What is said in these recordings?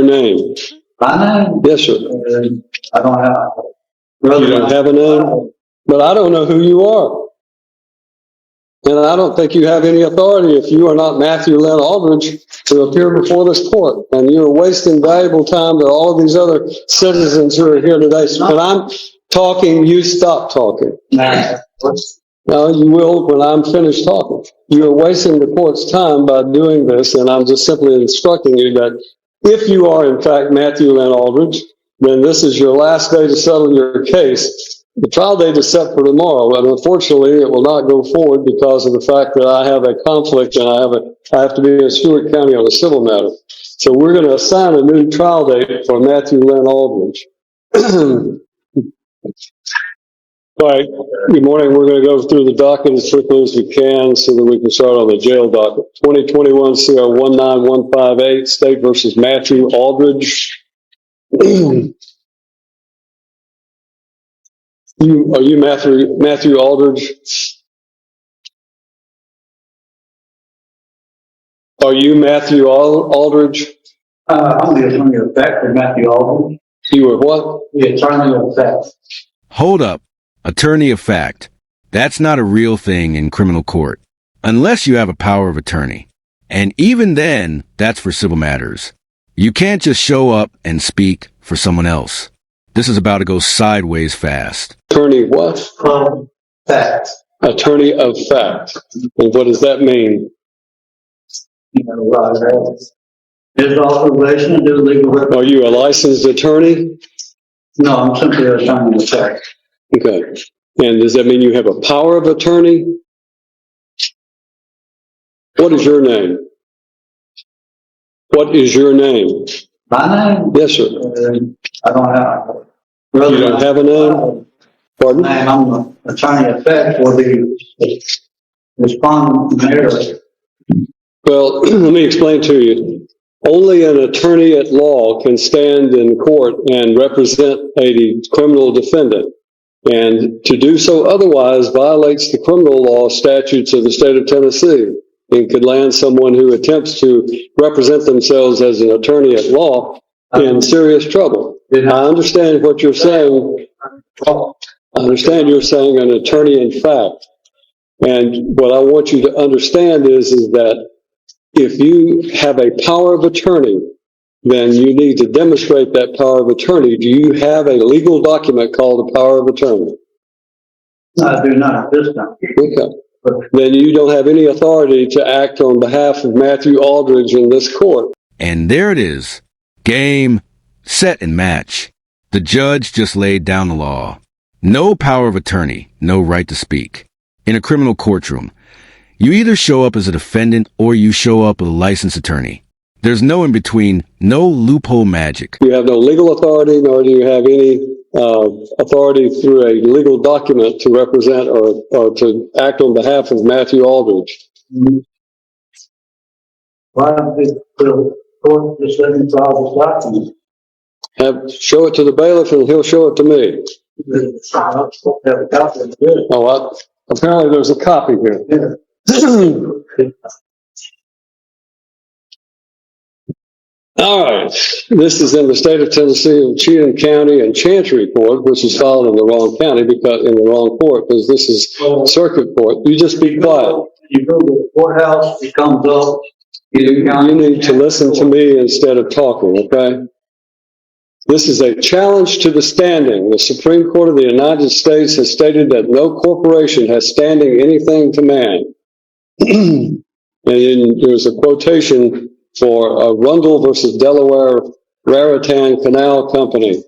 name? My name? Yes, sir. I don't have. You don't have a name? But I don't know who you are. And I don't think you have any authority if you are not Matthew Lynn Aldridge to appear before this court. And you're wasting valuable time to all of these other citizens who are here today. So when I'm talking, you stop talking. No, you will when I'm finished talking. You're wasting the court's time by doing this, and I'm just simply instructing you that if you are, in fact, Matthew Lynn Aldridge, then this is your last day to settle your case. The trial date is set for tomorrow, but unfortunately it will not go forward because of the fact that I have a conflict and I have to be in Stewart County on a civil matter. So we're going to assign a new trial date for Matthew Lynn Aldridge. All right, good morning. We're going to go through the docket as quickly as we can so that we can start on the jail docket. 2021 CR 19158, State versus Matthew Aldridge. Are you Matthew Aldridge? Are you Matthew Aldridge? I'm the attorney of fact for Matthew Aldridge. You were what? The attorney of fact. Hold up. Attorney of fact. That's not a real thing in criminal court, unless you have a power of attorney. And even then, that's for civil matters. You can't just show up and speak for someone else. This is about to go sideways fast. Attorney what? Fact. Attorney of fact. And what does that mean? His authorization to do legal work. Are you a licensed attorney? No, I'm simply an attorney of fact. Okay. And does that mean you have a power of attorney? What is your name? What is your name? My name? Yes, sir. I don't have. You don't have a name? Pardon? I'm the attorney of fact for the respondent area. Well, let me explain to you. Only an attorney at law can stand in court and represent a criminal defendant. And to do so otherwise violates the criminal law statutes of the state of Tennessee and could land someone who attempts to represent themselves as an attorney at law in serious trouble. I understand what you're saying. I understand you're saying an attorney in fact. And what I want you to understand is that if you have a power of attorney, then you need to demonstrate that power of attorney. Do you have a legal document called a power of attorney? I do not at this time. Okay. Then you don't have any authority to act on behalf of Matthew Aldridge in this court. And there it is. Game, set, and match. The judge just laid down the law. No power of attorney, no right to speak. In a criminal courtroom, you either show up as a defendant or you show up as a licensed attorney. There's no in between, no loophole magic. You have no legal authority, nor do you have any authority through a legal document to represent or to act on behalf of Matthew Aldridge. Why did the court just let me file this document? Show it to the bailiff and he'll show it to me. Apparently there's a copy here. Yeah. All right. This is in the state of Tennessee in Cheatham County and Chancery Court, which is filed in the wrong county because in the wrong court, because this is circuit court. You just be quiet. You go to the courthouse, it comes up. You need to listen to me instead of talking, okay? This is a challenge to the standing. The Supreme Court of the United States has stated that no corporation has standing anything to man. And there's a quotation for Rundle versus Delaware Raritan Canal Company.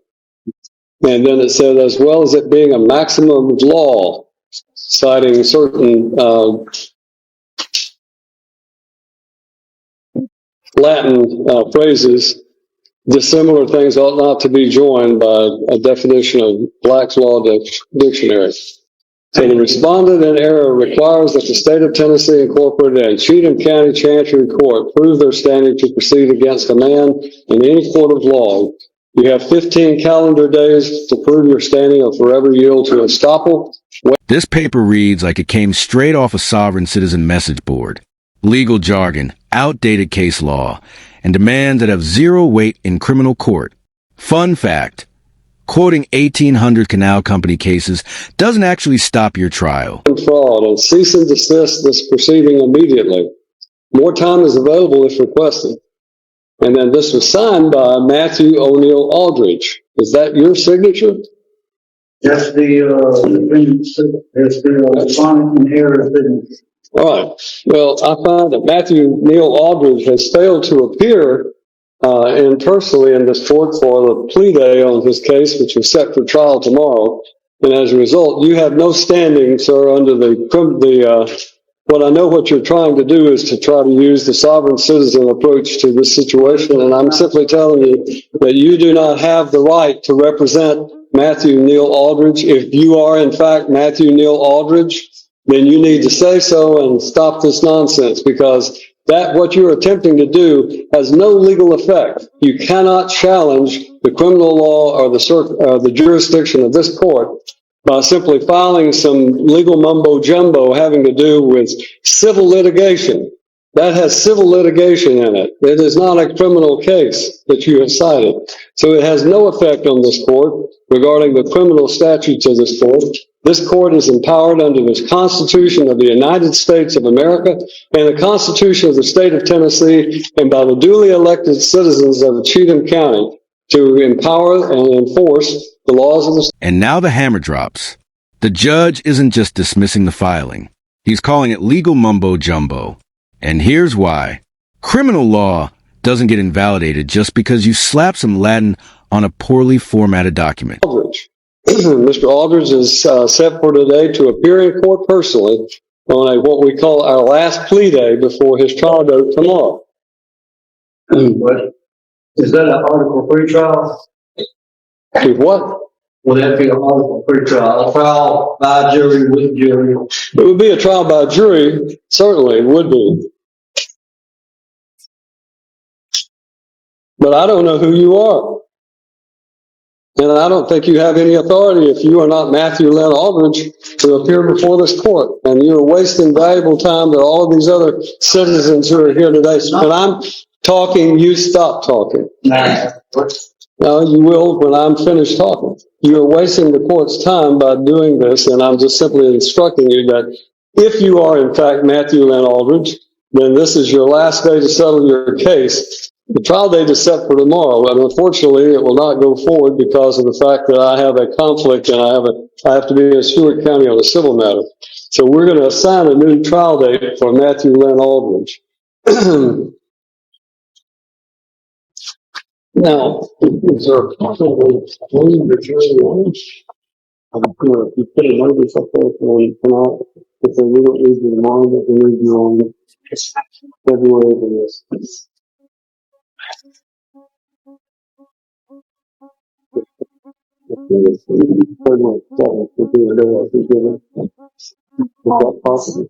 And then it said, as well as it being a maximum of law, citing certain Latin phrases, dissimilar things ought not to be joined by a definition of Black's Law Dictionary. So the respondent in error requires that the state of Tennessee Incorporated and Cheatham County Chancery Court prove their standing to proceed against a man in any court of law. You have 15 calendar days to prove your standing or forever yield to estoppel. This paper reads like it came straight off a sovereign citizen message board. Legal jargon, outdated case law, and demands that have zero weight in criminal court. Fun fact, quoting 1800 Canal Company cases doesn't actually stop your trial. Fraud and cease and desist this proceeding immediately. More time is available if requested. And then this was signed by Matthew O'Neill Aldridge. Is that your signature? That's the defiant and error signature. All right. Well, I find that Matthew Neil Aldridge has failed to appear personally in this court for the plea day on his case, which is set for trial tomorrow. And as a result, you have no standing, sir, under what I know what you're trying to do is to try to use the sovereign citizen approach to this situation. And I'm simply telling you that you do not have the right to represent Matthew Neil Aldridge. If you are, in fact, Matthew Neil Aldridge, then you need to say so and stop this nonsense, because what you're attempting to do has no legal effect. You cannot challenge the criminal law or the jurisdiction of this court by simply filing some legal mumbo jumbo having to do with civil litigation. That has civil litigation in it. It is not a criminal case that you have cited. So it has no effect on this court regarding the criminal statutes of this court. This court is empowered under the Constitution of the United States of America and the Constitution of the state of Tennessee, and by the duly elected citizens of Cheatham County to empower and enforce the laws of the state. And now the hammer drops. The judge isn't just dismissing the filing. He's calling it legal mumbo jumbo. And here's why. Criminal law doesn't get invalidated just because you slap some Latin on a poorly formatted document. Mr. Aldridge is set for today to appear in court personally on what we call our last plea day before his trial date tomorrow. What? Is that an article pre-trial? To what? Will that be an article pre-trial? A trial by jury with jury? It would be a trial by jury, certainly it would be. But I don't know who you are. And I don't think you have any authority if you are not Matthew Lynn Aldridge to appear before this court. And you're wasting valuable time to all of these other citizens who are here today. So when I'm talking, you stop talking. No, you will when I'm finished talking. You're wasting the court's time by doing this, and I'm just simply instructing you that if you are, in fact, Matthew Lynn Aldridge, then this is your last day to settle your case. The trial date is set for tomorrow, but unfortunately it will not go forward because of the fact that I have a conflict and I have to be in Stewart County on a civil matter. So we're going to assign a new trial date for Matthew Lynn Aldridge. Now, is there a possible the jury lunch? You put a notice up there for tonight. If they don't need you tomorrow, they need you on February the 6th. Is that possible?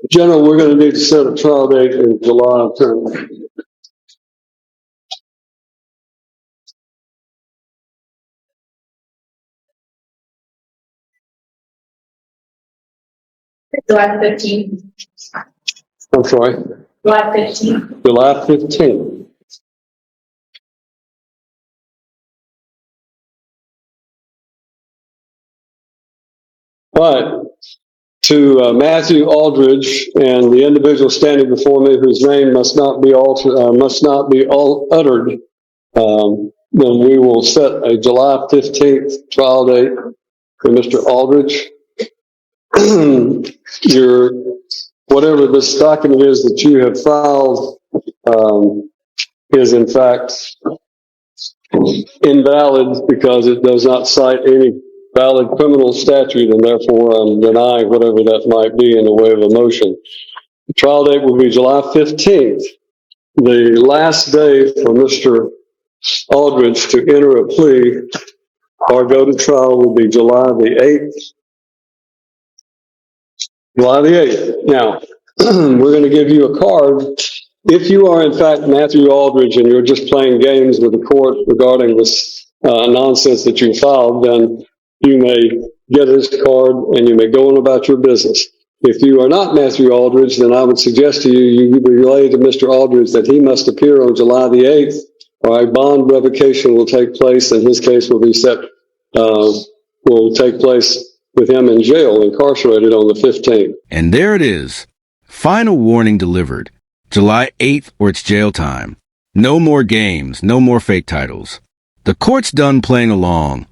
General, we're going to need to set a trial date in July term. July 15th. I'm sorry? July 15th. July 15th. All right. To Matthew Aldridge and the individual standing before me whose name must not be uttered, then we will set a July 15th trial date for Mr. Aldridge. Whatever this document is that you have filed is in fact invalid because it does not cite any valid criminal statute, and therefore I'm denying whatever that might be in the way of a motion. The trial date will be July 15th, the last day for Mr. Aldridge to enter a plea or go to trial will be July the 8th. July the 8th. Now, we're going to give you a card. If you are, in fact, Matthew Aldridge and you're just playing games with the court regarding this nonsense that you filed, then you may get his card and you may go on about your business. If you are not Matthew Aldridge, then I would suggest to you, you relay to Mr. Aldridge that he must appear on July the 8th, or a bond revocation will take place, and his case will be will take place with him in jail, incarcerated on the 15th. And there it is. Final warning delivered. July 8th or it's jail time. No more games, no more fake titles. The court's done playing along,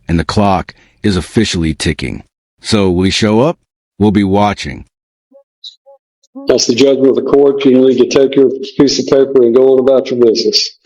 and the clock is officially ticking. So will he show up? We'll be watching. That's the judgment of the court. You need to take your piece of paper and go on about your business.